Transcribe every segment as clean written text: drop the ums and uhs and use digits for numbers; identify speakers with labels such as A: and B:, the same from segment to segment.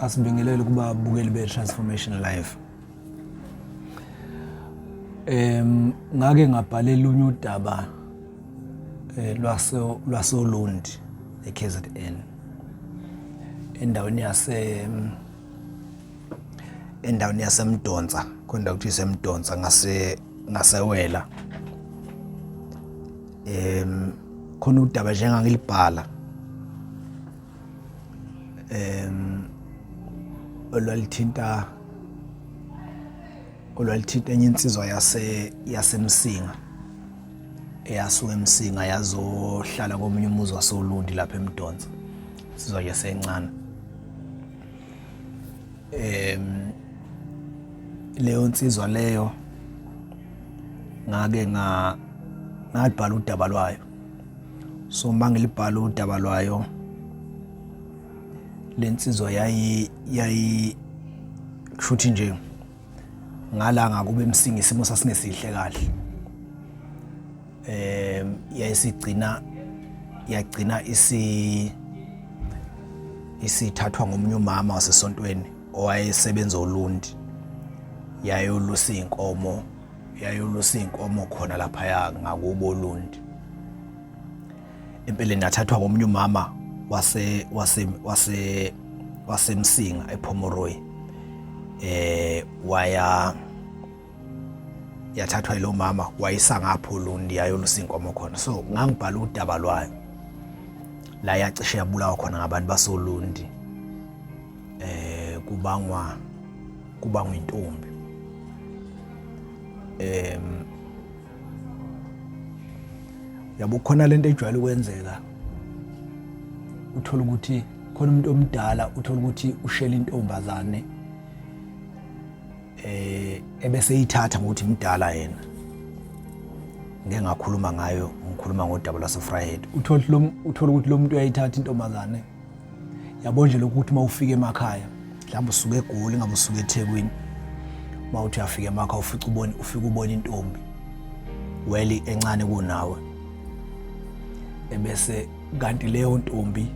A: Asibingelele kuba bukeli be-Transformation Live. Ngake ngabhalela lunye udaba lwasoLundi eKZN endaweni yaseMdonsa khona ukuthi iseMdonsa ngasewela. Khona udaba njengangilibhala olwalithinta enye insizwa yaseMsinga eyasuka eMsinga yazohlala komunye umuzi wasoLundi lapha eMdonsa, insizwa nje esencane. Leyo insizwa leyo ngake ngalibhala udaba lwayo. So mangilibhala udaba lwayo, lensizwa yayi kushuthi nje ngala ngakube eMsinga isimo sasingesihle kahle. Yagcina isithathwa ngomunye umama wasesontweni owayesebenza uLundi, yayolusa inkomo khona lapha ngakubo uLundi. Empeleni yathathwa ngomunye umama waseMsinga ePhomoroyi. Yathathwa yilo mama wayisa ngapho uLundi yayolusa inkomo khona. So ngangibhala udaba lwayo la yacishe yabulawa khona ngabantu basoLundi, kubangwa intombi. Yabo khona lento ejwayele ukwenzeka, uthola ukuthi khona umuntu omdala uthola ukuthi ushela intombazane ebese yithatha ngokuthi mdala yena. Ngeke ngakhuluma ngayo, ngikhuluma ngodaba lwaseFryhead. Uthola ukuthi lo muntu uyayithatha intombazane, yabo nje lokuthi mawufika emakhaya mhlawumbe usuke eGoli ngabe usuke eThekwini, mawuthi uyafika emakhaya ufika ubona intombi weli encane kunawe, ebese kanti leyo ntombi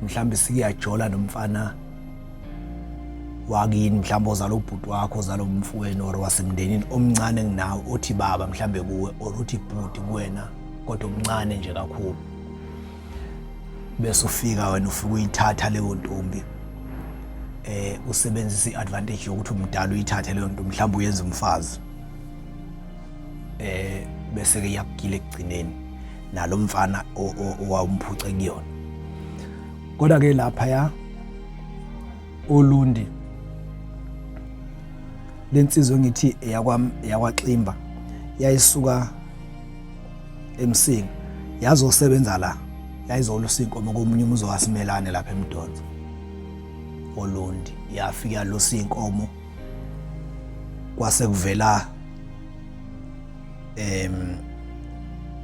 A: mhlawumbe sikuyajola nomfana wakini, mhlawumbe ozalo ubhuti wakho, ozalo umfowenu or wasemndenini omncane kunawe othi baba mhlawumbe kuwe or uthi bhuti kuwena kodwa omncane nje kakhulu. Bese ufika wena ufika uyithatha leyo ntombi, usebenzisa iadvantage yokuthi umdala uyithathe leyo ntombi mhlawumbe uyenza umfazi, bese ke yakugila ekugcineni nalo mfana owawumphuce kuyona. Kodwa ke lapha uLundi lensizwe ngithi yakwaXimba yayisuka eMsinga yazosebenza la, yayizolusa inkomo komunye umuzi waSimelane lapha eMdonsa uLundi. Yafika yalusa inkomo, kwase kuvela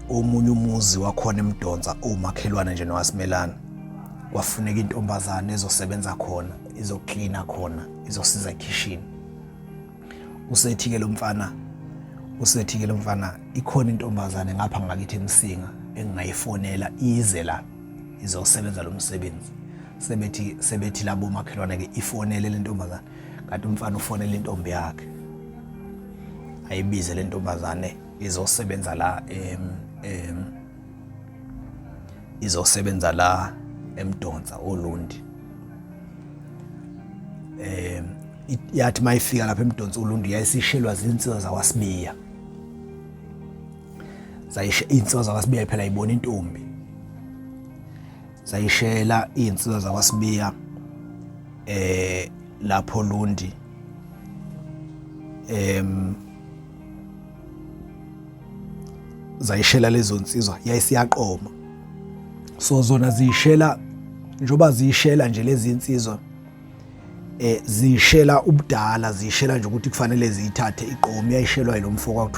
A: omunye umuzi wakhona eMdonsa omakhelwane nje nowaSimelane. Kwafuneka intombazane ezosebenza khona, izoklina khona, izosiza ekitchen. Usethi-ke lo mfana ikhona intombazane ngapha ngakithi eMsinga engingayifonela ize la izosebenza lo msebenzi. Sebethi labo makhelwane ke ifonele le ntombazane, kanti umfana ufonela intombi yakhe ayibize le ntombazane izosebenza la eMdonsa uLundi. Yathi mayifika lapha eMdonsa uLundi yayisishelwa zinsizwa zakwaSibiya. Insizwa zakwaSibiya phela ayibona intombi, zayishela insizwa zakwaSibiya lapho uLundi. Zayishela lezo nsizwa yayisiyaqoma. So zona ziyishela njoba ziyishela nje lezi insizwa, ziyishela ubudala, ziyishela nje ukuthi kufanele ziyithathe iqomo. Yayishelwa yilo mfo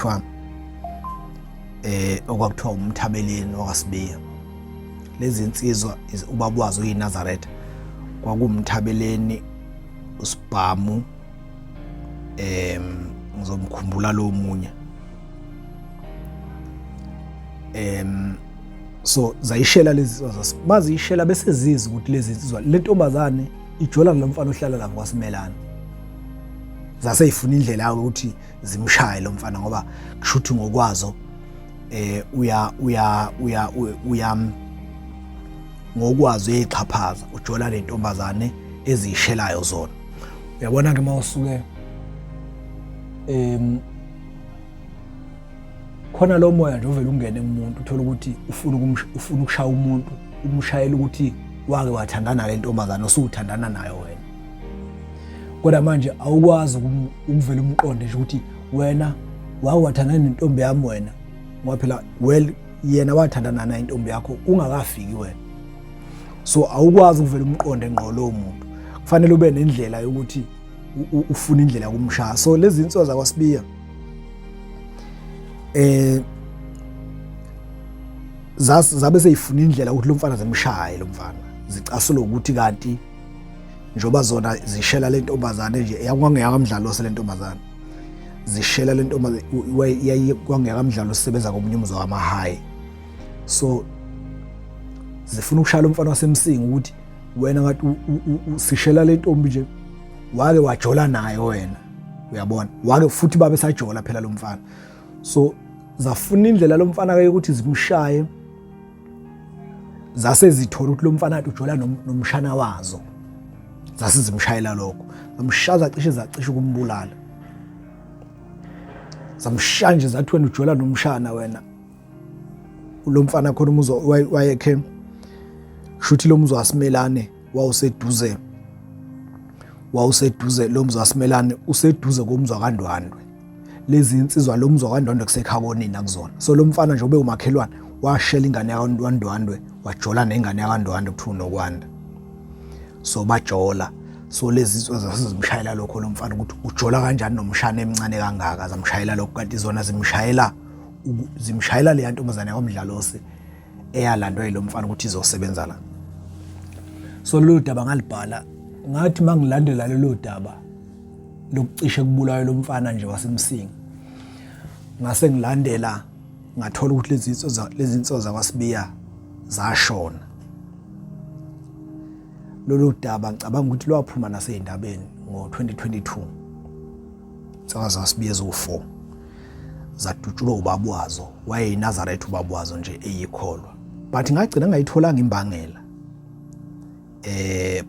A: okwakuthiwa uMthabeleni wakwaSibiya. Lezi insizwa ubaba wazo uyiNazaretha kwakuMthabeleni, uSibhamu, ngizomkhumbula lo munye. So zayishela lezi nsizwa, bazishela bese zizi ukuthi lezi nsizwa le ntombazane ijola lo mfana ohlala lapho kwaSimelane zaseyifuna indlela yayo ukuthi zimshaye lo mfana ngoba kushuthi ngokwazo uya ngokwazo uyixhaphaza ujola le ntombazane ezishelayo zona. Uyabona ke mawusuke khona lo moya nje uvela ungene kumuntu uthola ukuthi ufuna ukushaya umuntu umshayela ukuthi wake wathandana le ntombazane osuthandana nayo wena. Kodwa manje awukwazi ukuvela umqonde nje ukuthi wena wake wathandana nentombi yami wena ngoba phela yena wathandana nayo intombi yakho ungakafiki wena. So awukwazi ukuvela umqonde ngqo lo muntu. Kufanele ube nendlela yokuthi ufuna indlela yokumshaya. So lezi insizwa zakwaSibiya zabe seyifuna indlela ukuthi lo mfana zemshaye lo mfana zicasule ukuthi kanti njoba zona zishela le ntombazane nje yakwangeyakamdlalo le ntombazane zishela le ntombazane yakwangeyakamdlalo sisebenza komunye umzwa wamahayi. So zifuna ukushaya lo mfana wasemsingi ukuthi wena ngathi sishela le ntombi nje wake wajola nayo wena. Uyabona wake futhi babe sajola phela lo mfana. So zafuna indlela lo mfana ke ukuthi zimshaye zase zithola ukuthi lo mfana athi ujola nomshana wazo zase zimshayela lokho zamshaza zacishe ukumbulala zamshanje zathi wena ujola nomshana wena lo mfana khona umuzwa wayekhe shuthi lo muzwa waSimelane wawuseduze lo muzwa waSimelane useduze komuzwa kaNdwandwe. Lezi insizwa lo muzwa kaNdwandwe kusekhakoni nakuzona. So lo mfana nje ube umakhelwane washela ingane yaNdwandwe wajola nengane yaNdwandwe kuthiwa nokwanda. So bajola. So lezi insizwa zasezimshayela lokho lo mfana ukuthi ujola kanjani nomshana emncane kangaka zamshayela lokho kanti zona zimshayela le ntombazane yakwamdlalose eyalandwa yilo mfana ukuthi izosebenza la. So lo daba ngalibhala ngathi mangilandela lelo daba lokucishe kubulayo lo mfana nje wasemsingi ngase ngilandela ngathola ukuthi lezi insizwa zakwaSibiya zashona. Lolu daba ngicabanga ukuthi lwaphuma naseyindabeni ngo-2022 insizwa zakwaSibiya ezo4 zadutshulwa ubaba wazo wayeyiNazaretha ubaba wazo nje eyikholwa but ngagcina ngayitholanga imbangela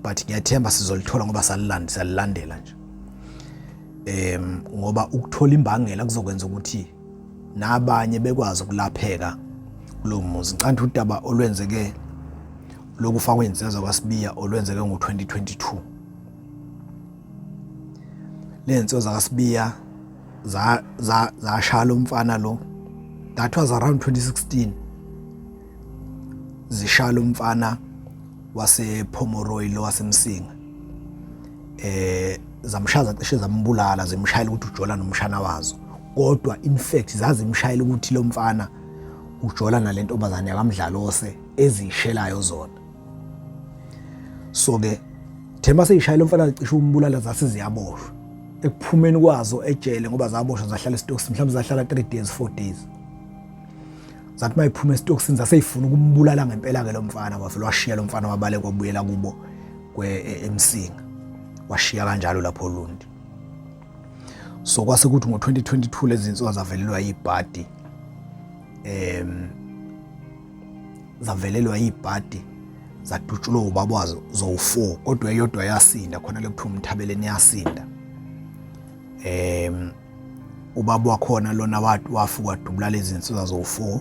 A: but ngiyathemba sizolithola ngoba salilandela nje ngoba ukuthola imbangela kuzokwenza ukuthi nabanye bekwazi ukulapheka kulo muzi. Ngicanda udaba olwenzeke lokufa kwezinsizwa zakwaSibiya olwenzeke ngo-2022 le zinsizwa zakwaSibiya zashaya lo mfana lo that was around 2016 zishaya lo mfana wasePhomoroyi lo wasemsinga zamshaza cishe zambulala zimshayela ukuthi ujola nomshana wazo kodwa in fact zazimshayela ukuthi lo mfana ujola nale ntombazane yakamdlalose ezishelayo zona. So ke themba seyishayela umfana cishe umbulala zase ziyaboshwa ekuphumeni kwazo ejele ngoba zaboshwa zahlala esitokisi mhlawumbe zahlala 3 days 4 days. Zathi mayiphuma esitokisini zaseyifuna ukumbulala ngempela ke lo mfana wafela washiya lo mfana wabale kwabuyela kubo eMsinga washiya kanjalo lapho Lundi. So kwase kuthi ngo-2022 lezi insizwa zavelelwa yibhadi zadutshulwa ubaba wazo zo4 kodwa eyodwa yasinda khona lekuthiwa uMthabeleni yasinda. Ubaba wakhona lona wafuka wadubula lezi insizwa zo4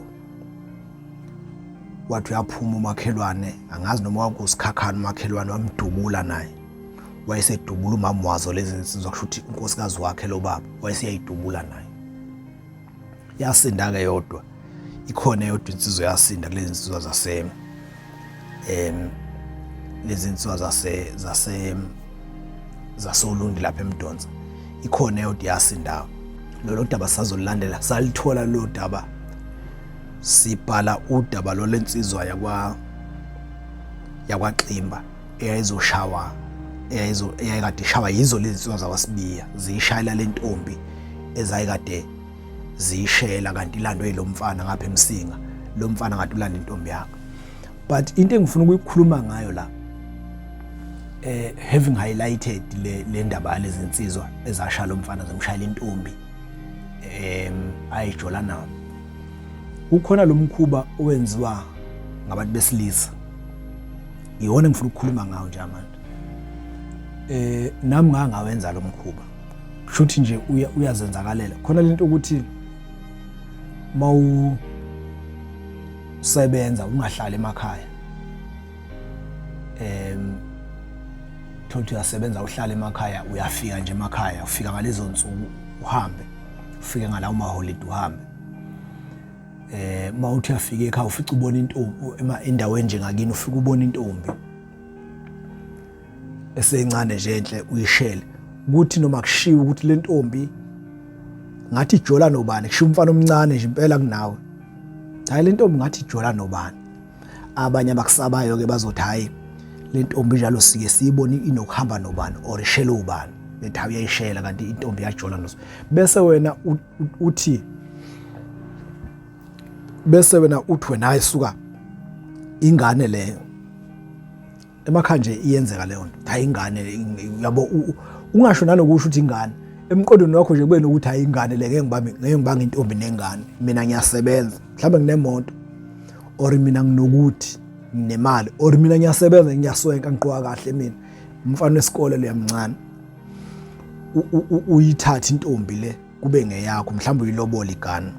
A: wathi uyaphuma umakhelwane angazi noma wakusikhakhana umakhelwane wamdubula naye wayesedubula umama wazo lezi insizwa kushuthi unkosikazi wakhe lo baba wayeseyidubula naye yasinda ke yodwa ikhona yodwa insizwa yasinda kulezi insizwa lezi insizwa zasoLundi lapha eMdonsa ikhona yodwa yasinda. Lolo daba sazolilandela salithola lo daba sibhala udaba lo lensizwa yakwaXimba eyayizoshawa eyayikade ishawa yizo lezi nsizwa zakwaSibiya zishayela le ntombi ezayikade zishela kanti ilandwe yilo mfana ngapha eMsinga lo mfana ngathi ulanda intombi yakhe. But into engifuna ukuyikhuluma ngayo la having highlighted le ndaba lezi insizwa ezashala umfana zimshayela intombi ayijola nawo, kukhona lo mkhuba owenziwa ngabantu besilisa, iwona ngifuna ukukhuluma ngawo nje manje. Nami ngawenza lo mkhuba, kushuthi nje uyazenzakalela khona lento ukuthi mawusebenza ungahlali emakhaya, thothi uyasebenza uhlala emakhaya, uyafika nje emakhaya, ufika ngalezo nsuku uhambe, ufike ngala holiday uhambe. Mawuthi uyafika ekhaya ufica ubona intombi endaweni njengakini, ufika ubona intombi esencane nje enhle uyishele, ukuthi noma kushiwo ukuthi le ntombi ngathi ijola nobani, kushiwo umfana omncane nje impela kunawe, hayi le ntombi ngathi ijola nobani. Abanye abakusabayo ke bazothi hayi le ntombi njalo sike siyibona inokuhamba nobani or ishele ubani, bethi uyayishela kanti intombi yajola noso. Bese wena uthi wena ayisuka ingane leyo emakhaya nje iyenzeka leyo nto, hayi ingane yabo, ungasho nalokusho ukuthi ingane emqondweni wakho nje kube nokuthi hayi ingane le ngeke ngibanga intombi nengane, mina ngiyasebenza mhlawumbe nginemoto or mina nginokuthi nemali or mina ngiyasebenza ngiyaswenka ngiqoka kahle, mina umfana wesikole leyamncane uyithatha intombi le kube ngeyakho, mhlawumbe uyilobola igana.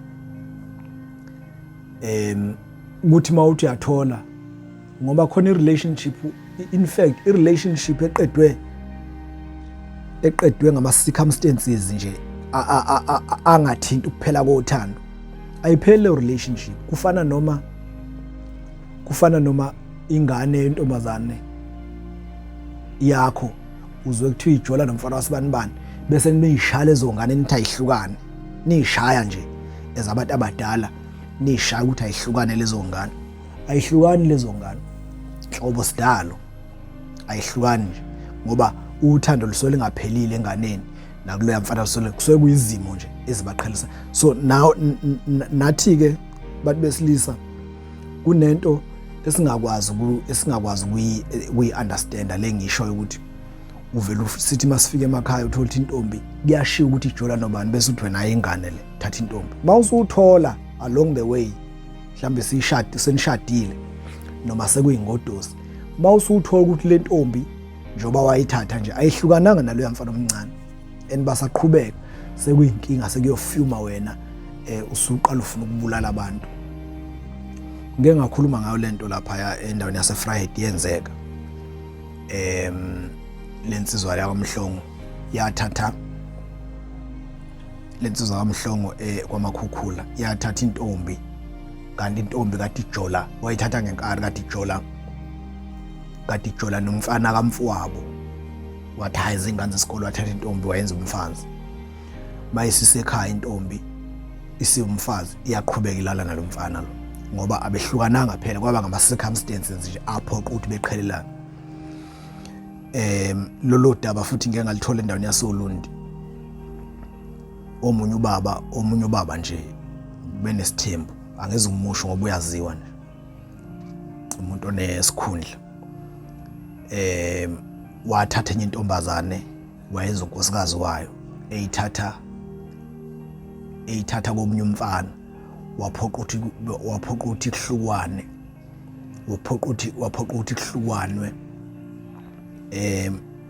A: Ukuthi mawuthi uyathola ngoba khona i-relationship, in fact i-relationship eqedwe ngama circumstances nje angathinta ukuphela kothando, ayipheli le relationship. Kufana noma ingane yentombazane yakho uzwe kuthiwa ijola nomfana wasibanibani, bese niyishaya lezo ngane nithi ayihlukane, niyishaya nje ezabantu abadala, niyishaya ukuthi ayihlukane lezo ngane. Ayihlukani lezo ngane, hlobo sidalo ayihlukani nje, ngoba uthando lusole ngaphelile enganeni nakuloya mfana lusole kusuke kuyizimo nje ezibaqhelisa. So now nathi ke bantu besilisa kunento esingakwazi ukuyi-understanda le ngisho ukuthi uvela sithi masifike emakhaya uthola ukuthi intombi kuyashiya ukuthi ijola nobani, bese uthi wena ingane le thatha intombi. Mawusuthola along the way mhlambe senishadile noma sekuyingodosi, mawusuthola ukuthi le ntombi njoba wayithatha nje ayihlukananga naloya mfana omncane and basaqhubeka, sekuyinkinga, sekuyofuma wena usuqala ufuna ukubulala abantu. Ngeke ngakhuluma ngayo lento lapha endaweni yaseFryhead yenzeka. Lensizwa yakwamhlongo yathatha, lensizwa yakwamhlongo kwamakhukhula yathatha intombi, kanti intombi kade ijola, wayithatha ngenkari kade ijola nomfana kamfowabo, wathi hayi izingane zesikole wathatha intombi wayenza umfazi. Mayisisekhaya intombi isiwumfazi iyaqhubeka ilala nalomfana lo, ngoba abehlukananga phela, kwaba ngama circumstances nje aphoqa ukuthi beqhelelana. Lolo daba futhi ngeke ngalithola endaweni yasoLundi. Omunye ubaba nje benesithembu, angeze umusho ngoba uyaziwa nje, umuntu onesikhundla, wathatha enye intombazane wayenza unkosikazi wayo, eyithatha komunye umfana, waphoqa ukuthi kuhlukanwe,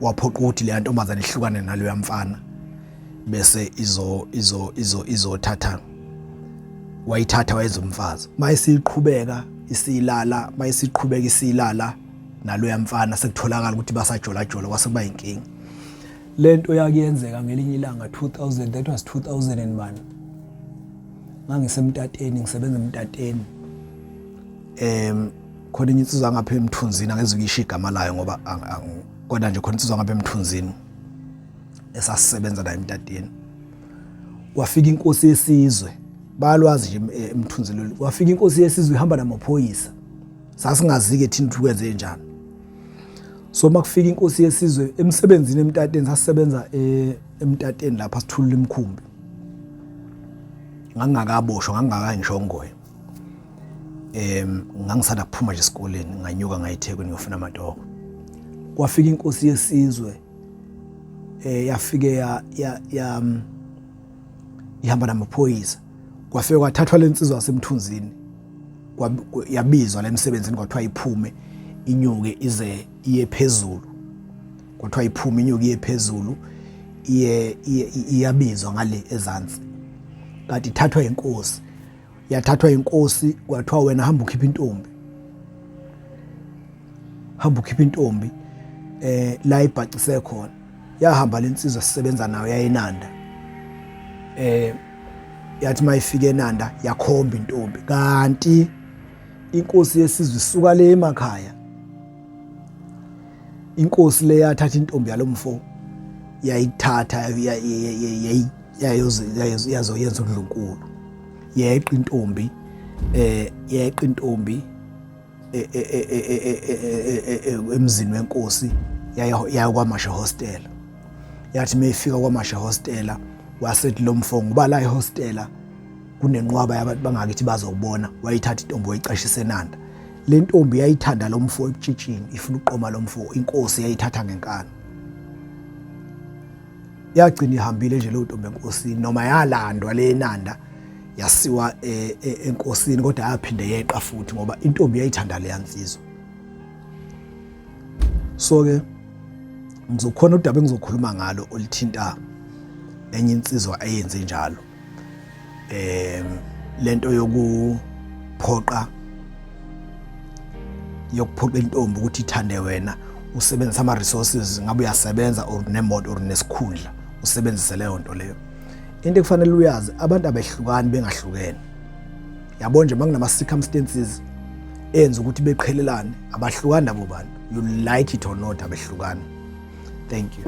A: waphoqa ukuthi le ntombazane ihlukane naloya mfana, bese izothatha, wayithatha wayenza umfazi. Mayisiqhubeka isilala naloya mfana, sekutholakala ukuthi basajola kwase kuba inkinga. Lento yakuyenzeka ngelinye ilanga 2000, that was 2001. Ngangisemtateni, ngisebenza emtateni. Khona insizwa ngapha eMthunzini, angeze ukisho igama layo ngoba kodwa nje khona insizwa ngapha eMthunzini esasisebenza la emtateni. Wafika inkosi yesizwe, bayalwazi nje eMthunzini, wafika inkosi yesizwe ihamba namaphoyisa, sasingazi-ke thina ukuthi kwenze njani. So makufika inkosi yesizwe emsebenzini emtateni, sasisebenza emtateni lapha sithulula imikhumbi, ngangakaboshwa, ngangakangishongoye, ngangisanda kuphuma nje esikoleni, nganyuka ngayiThekwini ngiyofuna amatoho. kwafika inkosi yesizwe yafike ihamba namaphoyisa, kwafika kwathathwa lensizwa yasemthunzini, yabizwa la emsebenzini, kwathiwa iphume inyuke ize iye phezulu, kwathiwa iphume inyuke iye phezulu, iyabizwa ngale ezansi. Kanti ithathwa inkosi, yathathwa inkosi, kwathiwa wena hamba ukhipha intombi, hamba ukhipha intombi la ibhacise khona. Yahamba lensizwa sisebenza nayo yayenanda, yathi mayifika eNanda yakhomba intombi, kanti inkosi yesizwe isuka le emakhaya. Inkosi le yathatha intombi yalomfo, yayithatha yazoyenza uDlunkulu, yeqa intombi emzini wenkosi, yaya kwaMasha Hostela. Yathi mayifika kwaMasha Hostela, wasethi lo mfo ngoba la ehostela kunenqwaba yabantu bangakithi bazokubona, wayithatha intombi wayicashisa eNanda. Le ntombi yayithanda lo mfo ebutshitshini, ifuna uqoma lo mfo, inkosi yayithatha ngenkani. Yagcina ihambile nje lo ntombi enkosini, noma yalandwa le eNanda yasiwa enkosini, kodwa yaphinde yeqa futhi ngoba intombi yayithanda le yansizwa. So ke ngizokhona udaba engizokhuluma ngalo olithinta enye insizwa eyenze njalo, lento yokuphoqa intombi ukuthi ithande wena, usebenzisa ama resources, ngabe uyasebenza or nemoto or nesikhundla, usebenzise leyo nto leyo. Into ekufanele uyazi, abantu abehlukani bengahlukene. Yabo nje makunama circumstances enza ukuthi beqhelelane, abahlukani labo bantu, you like it or not, abehlukani. Thank you.